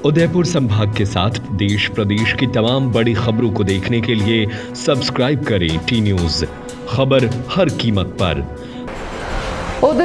उदयपुर संभाग के साथ देश प्रदेश की तमाम बड़ी खबरों को देखने के लिए सब्सक्राइब करें टी न्यूज, खबर हर कीमत पर।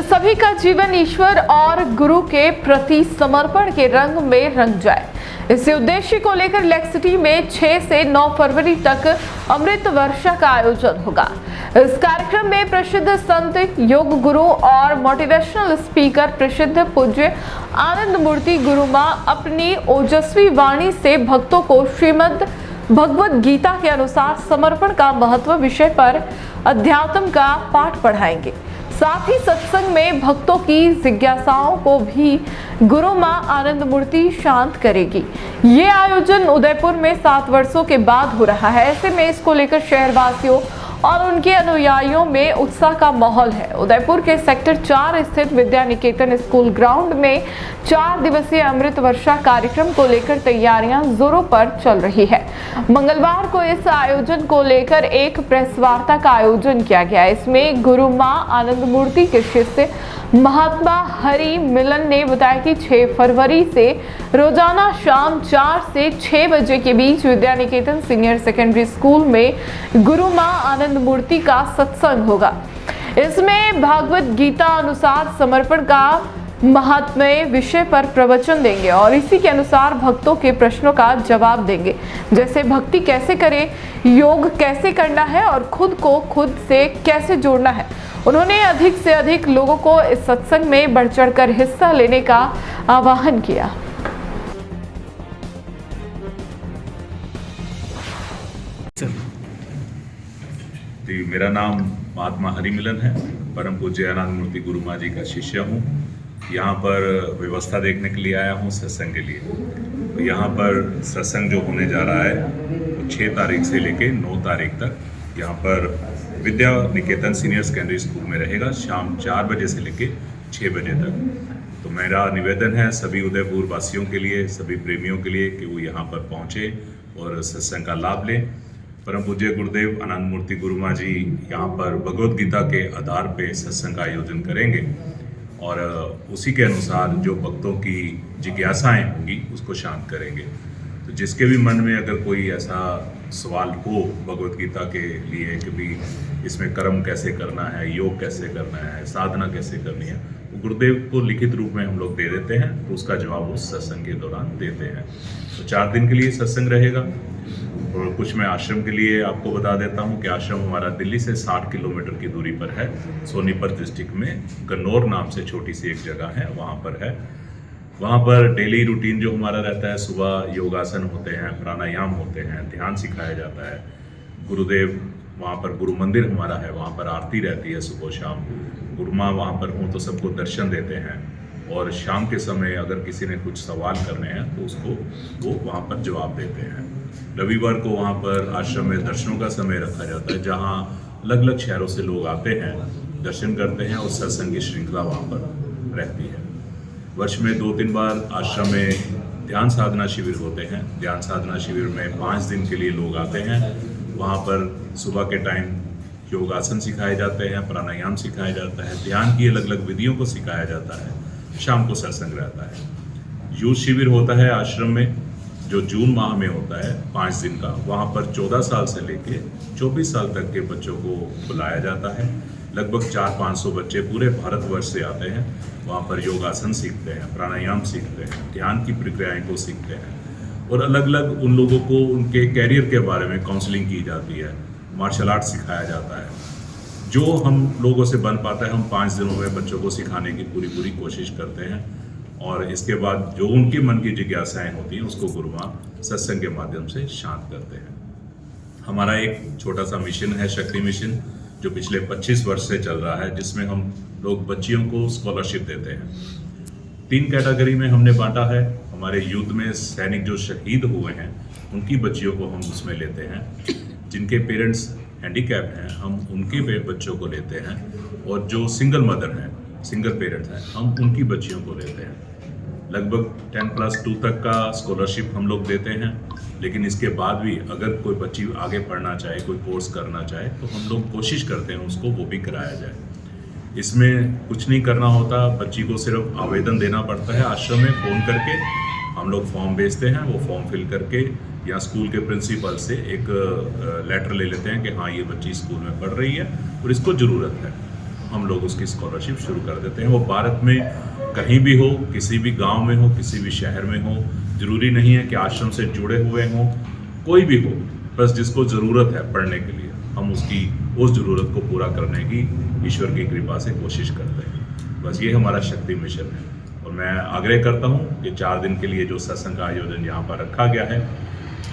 सभी का जीवन ईश्वर और गुरु के प्रति समर्पण के रंग में रंग जाए, इसी उद्देश्य को लेकर लेक सिटी में 6 से 9 फरवरी तक अमृत वर्षा का आयोजन होगा। इस कार्यक्रम में प्रसिद्ध संत, योग गुरु और मोटिवेशनल स्पीकर प्रसिद्ध पूज्य आनंद मूर्ति गुरु मां अपनी ओजस्वी वाणी से भक्तों को श्रीमद् भगवत गीता के अनुसार समर्पण का महत्व विषय पर अध्यात्म का पाठ पढ़ाएंगे। साथ ही सत्संग में भक्तों की जिज्ञासाओं को भी गुरु मां आनंद मूर्ति शांत करेगी। ये आयोजन उदयपुर में 7 वर्षों के बाद हो रहा है। ऐसे में इसको लेकर शहरवासियों और उनके अनुयायियों में उत्साह का माहौल है। उदयपुर के सेक्टर 4 स्थित विद्या निकेतन स्कूल ग्राउंड में 4 दिवसीय अमृत वर्षा कार्यक्रम को लेकर तैयारियां जोरों पर चल रही है। मंगलवार को इस आयोजन को लेकर एक प्रेस वार्ता का आयोजन किया गया। इसमें गुरु मां आनंद मूर्ति के शिष्य महात्मा हरि मिलन ने बताया कि 6 फरवरी से रोजाना शाम 4 से 6 बजे के बीच Vidya Niketan senior secondary school में गुरु मां आनंद मूर्ति का सत्संग होगा। इसमें भागवत गीता अनुसार समर्पण का महात्म्य विषय पर प्रवचन देंगे और इसी के अनुसार भक्तों के प्रश्नों का जवाब देंगे, जैसे भक्ति कैसे करें, योग कैसे करना है और खुद को खुद से कैसे जोड़ना है। उन्होंने अधिक से अधिक लोगों को इस सत्संग में बढ़ चढ़कर हिस्सा लेने का आह्वान किया। मेरा नाम महात्मा हरि मिलन है, परम पूज्य आनंद मूर्ति गुरु मां जी का शिष्य हूँ। यहाँ पर व्यवस्था देखने के लिए आया हूँ सत्संग के लिए। तो यहाँ पर सत्संग जो होने जा रहा है वो 6 तारीख से लेके 9 तारीख तक यहाँ पर Vidya Niketan senior secondary school में रहेगा, शाम 4 बजे से लेके 6 बजे तक। तो मेरा निवेदन है सभी उदयपुर वासियों के लिए, सभी प्रेमियों के लिए कि वो यहाँ पर पहुँचे और सत्संग का लाभ लें। परम पूज्य गुरुदेव आनंद मूर्ति गुरु मां जी यहाँ पर भगवत गीता के आधार पे सत्संग का आयोजन करेंगे और उसी के अनुसार जो भक्तों की जिज्ञासाएं होंगी उसको शांत करेंगे। तो जिसके भी मन में अगर कोई ऐसा सवाल हो भगवत गीता के लिए कि भी इसमें कर्म कैसे करना है, योग कैसे करना है, साधना कैसे करनी है, वो गुरुदेव को लिखित रूप में हम लोग दे देते हैं, तो उसका जवाब उस सत्संग के दौरान देते हैं। तो 4 दिन के लिए सत्संग रहेगा। और कुछ मैं आश्रम के लिए आपको बता देता हूँ कि आश्रम हमारा दिल्ली से 60 किलोमीटर की दूरी पर है। सोनीपत डिस्ट्रिक्ट में गन्नौर नाम से छोटी सी एक जगह है, वहाँ पर है। वहाँ पर डेली रूटीन जो हमारा रहता है, सुबह योगासन होते हैं, प्राणायाम होते हैं, ध्यान सिखाया जाता है। गुरुदेव वहाँ पर गुरु मंदिर हमारा है, वहाँ पर आरती रहती है सुबह शाम। गुरु माँ वहाँ पर हों तो सबको दर्शन देते हैं और शाम के समय अगर किसी ने कुछ सवाल करने हैं तो उसको वो वहाँ पर जवाब देते हैं। रविवार को वहाँ पर आश्रम में दर्शनों का समय रखा जाता है, जहाँ अलग अलग शहरों से लोग आते हैं, दर्शन करते हैं और सत्संग की श्रृंखला वहाँ पर रहती है। वर्ष में 2-3 बार आश्रम में ध्यान साधना शिविर होते हैं। ध्यान साधना शिविर में 5 दिन के लिए लोग आते हैं। वहाँ पर सुबह के टाइम योगासन सिखाए जाते हैं, प्राणायाम सिखाया जाता है, ध्यान की अलग अलग विधियों को सिखाया जाता है। शाम को सत्संग रहता है। यूथ शिविर होता है आश्रम में, जो जून माह में होता है 5 दिन का। वहाँ पर 14 साल से लेके 24 साल तक के बच्चों को बुलाया जाता है। लगभग 400-500 बच्चे पूरे भारतवर्ष से आते हैं। वहाँ पर योगासन सीखते हैं, प्राणायाम सीखते हैं, ध्यान की प्रक्रियाएं को सीखते हैं और अलग अलग उन लोगों को उनके कैरियर के बारे में काउंसलिंग की जाती है। मार्शल आर्ट सिखाया जाता है। जो हम लोगों से बन पाता है हम 5 दिनों में बच्चों को सिखाने की पूरी कोशिश करते हैं और इसके बाद जो उनके मन की जिज्ञासाएं होती हैं उसको गुरु मां सत्संग के माध्यम से शांत करते हैं। हमारा एक छोटा सा मिशन है, शक्ति मिशन, जो पिछले 25 वर्ष से चल रहा है, जिसमें हम लोग बच्चियों को स्कॉलरशिप देते हैं। 3 कैटेगरी में हमने बांटा है। हमारे युद्ध में सैनिक जो शहीद हुए हैं उनकी बच्चियों को हम उसमें लेते हैं। जिनके पेरेंट्स हैंडीकैप्ड हैं हम उनके बच्चों को लेते हैं और जो सिंगल मदर हैं, सिंगल पेरेंट्स हैं, हम उनकी बच्चियों को लेते हैं। लगभग 10+2 तक का स्कॉलरशिप हम लोग देते हैं, लेकिन इसके बाद भी अगर कोई बच्ची आगे पढ़ना चाहे, कोई कोर्स करना चाहे, तो हम लोग कोशिश करते हैं उसको वो भी कराया जाए। इसमें कुछ नहीं करना होता, बच्ची को सिर्फ आवेदन देना पड़ता है आश्रम में फ़ोन करके। हम हम लोग फॉर्म भेजते हैं, वो फॉर्म फिल करके या स्कूल के प्रिंसिपल से एक लेटर ले लेते हैं कि हाँ ये बच्ची स्कूल में पढ़ रही है और इसको ज़रूरत है, हम लोग उसकी स्कॉलरशिप शुरू कर देते हैं। वो भारत में कहीं भी हो, किसी भी गांव में हो, किसी भी शहर में हो, ज़रूरी नहीं है कि आश्रम से जुड़े हुए हों, कोई भी हो, बस जिसको ज़रूरत है पढ़ने के लिए, हम उसकी उस ज़रूरत को पूरा करने की ईश्वर की कृपा से कोशिश करते हैं। बस ये हमारा शक्ति मिशन है। और मैं आग्रह करता हूँ कि 4 दिन के लिए जो सत्संग का आयोजन यहाँ पर रखा गया है,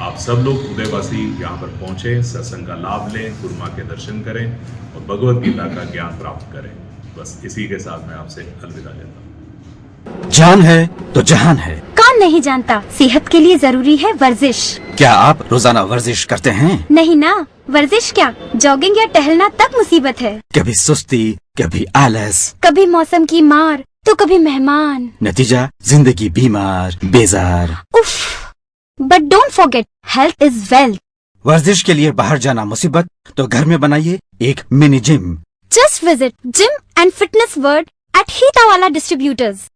आप सब लोग उदयवासी यहाँ पर पहुँचे, सत्संग का लाभ लें, गुरु माँ के दर्शन करें और भगवत गीता का ज्ञान प्राप्त करें। बस इसी के साथ मैं आपसे अलविदा लेता हूँ। जान है तो जहान है। कौन नहीं जानता, सेहत के लिए जरूरी है वर्जिश। क्या आप रोजाना वर्जिश करते हैं? नहीं ना, वर्जिश क्या, जॉगिंग या टहलना तक मुसीबत है। कभी सुस्ती, कभी आलस, कभी मौसम की मार तो कभी मेहमान, नतीजा जिंदगी बीमार बेजार। उफ, but don't forget, health is wealth. वर्जिश के लिए बाहर जाना मुसीबत तो घर में बनाइए एक mini gym. Just visit gym and fitness world at Heetawala distributors.